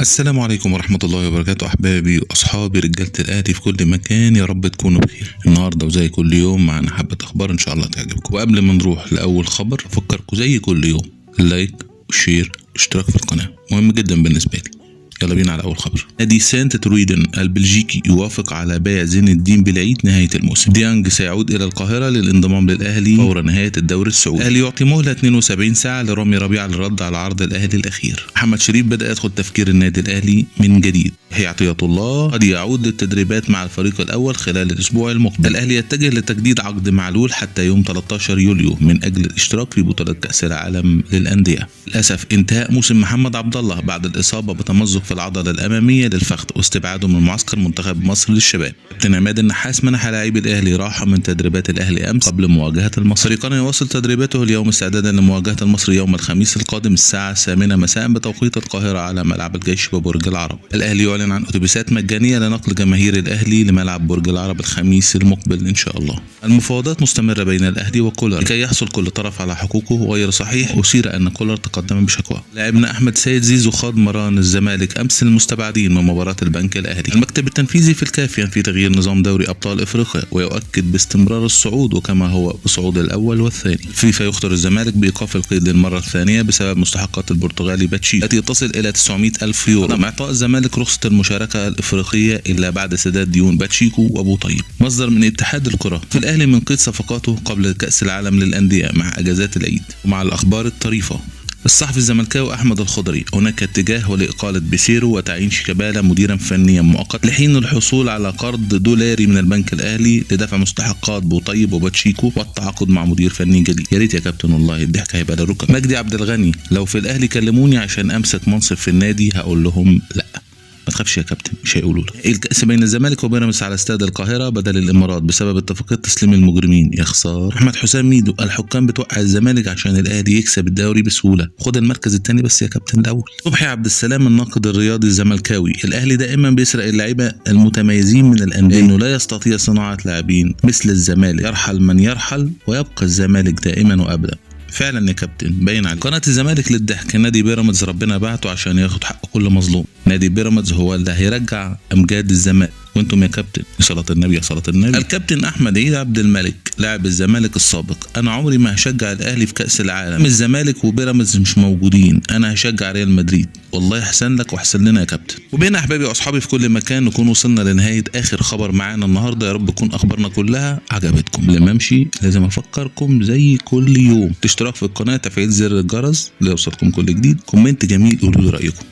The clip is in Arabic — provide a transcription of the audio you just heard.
السلام عليكم ورحمة الله وبركاته، أحبابي وأصحابي رجالة الأهلي في كل مكان، يا رب تكونوا بخير. النهاردة وزي كل يوم معنا حبة أخبار إن شاء الله تعجبكم. وقبل ما نروح لأول خبر أفكركم زي كل يوم اللايك والشير والاشتراك في القناة مهم جدا بالنسبة لي. يلا بينا على أول خبر. نادي سانت ترويدن البلجيكي يوافق على بيع زين الدين بالعيد نهاية الموسم. ديانج سيعود إلى القاهرة للانضمام للأهلي فور نهاية الدوري السعودي. الأهلي يعطي مهلة 72 ساعة لرامي ربيعة للرد على عرض الأهلي الأخير. محمد شريف بدأ يدخل تفكير النادي الأهلي من جديد. يحيى عطية الله قد يعود للتدريبات مع الفريق الأول خلال الأسبوع المقبل. الأهلي يتجه لتجديد عقد معلول حتى يوم 13 يوليو من أجل الاشتراك في بطولة كأس العالم للأندية. للأسف انتهاء موسم محمد عبد الله بعد الإصابة بتمزق في العضلة الأمامية للفخذ واستبعاده من معسكر منتخب مصر للشباب. كابتن عماد النحاس منح لاعبي الأهلي راحة من تدريبات الأهلي أمس قبل مواجهة المصري. الفريقان يواصل تدريباته اليوم استعدادا لمواجهة المصري يوم الخميس القادم الساعة 8 مساء بتوقيت القاهرة على ملعب الجيش ببرج العرب. الأهلي يعلن عن أتوبيسات مجانية لنقل جماهير الأهلي لملعب برج العرب الخميس المقبل إن شاء الله. المفاوضات مستمرة بين الأهلي وكولر لكي يحصل كل طرف على حقوقه غير صحيح. أثير أن كولر تقدم بشكوى. لاعبنا أحمد سيد زيزو خاض مران الزمالك أمس المستبعدين من مباراة البنك الأهلي. المكتب التنفيذي في الكاف ينفي تغيير نظام دوري أبطال إفريقيا ويؤكد باستمرار الصعود وكما هو بصعود الأول والثاني. فيفا يخطر الزمالك بإيقاف القيد للمرة الثانية بسبب مستحقات البرتغالي باتشيكو التي تصل إلى 900 ألف يورو. رغم إعطاء الزمالك رخصة المشاركة الإفريقية إلا بعد سداد ديون باتشيكو وأبو طيب. مصدر من اتحاد الكرة في الأهلي من قيد صفقاته قبل كأس العالم للأندية مع أجازات العيد. ومع الأخبار الطريفة، الصحفي الزملكاوي أحمد الخضري هناك اتجاه لإقالة بيسيرو وتعيين شيكابالا مديرا فنيا مؤقتا لحين الحصول على قرض دولاري من البنك الأهلي لدفع مستحقات بوطيب وباتشيكو والتعاقد مع مدير فني جديد. يا ريت يا كابتن والله الضحك هيبقى للركب. مجدي عبد الغني لو في الأهلي كلموني عشان أمسك منصب في النادي هقول لهم لا. ما تخافش يا كابتن مش هيقولوا لك. الكأس بين الزمالك وبيراميدز على استاد القاهرة بدل الإمارات بسبب اتفاقية تسليم المجرمين. يا خسارة. أحمد حسام ميدو الحكام بتوقع الزمالك عشان الأهلي يكسب الدوري بسهولة. خد المركز الثاني بس يا كابتن الأول. صبحي عبد السلام الناقد الرياضي الزملكاوي الأهلي دائما بيسرق اللعيبة المتميزين من الأندية لأنه لا يستطيع صناعة لاعبين مثل الزمالك. يرحل من يرحل ويبقى الزمالك دائما وأبدا. فعلا يا كابتن باين عليه. قناة الزمالك للضحك. نادي بيراميدز ربنا بعته عشان ياخد حق كل مظلوم. نادي بيراميدز هو اللي هيرجع امجاد الزمالك وانتم يا كابتن يا صلاة النبي يا صلاة النبي. الكابتن احمد عيد عبد الملك لاعب الزمالك السابق: انا عمري ما هشجع الاهلي في كأس العالم. الزمالك وبيراميدز مش موجودين، انا هشجع ريال مدريد. والله احسن لك واحسن لنا يا كابتن. وبين احبابي واصحابي في كل مكان نكون وصلنا لنهاية اخر خبر معانا النهارده. يا رب تكون اخبارنا كلها عجبتكم. لما امشي لازم افكركم زي كل يوم الاشتراك في القناة، تفعيل زر الجرس ليوصلكم كل جديد، كومنت جميل قولوا لي رايكم.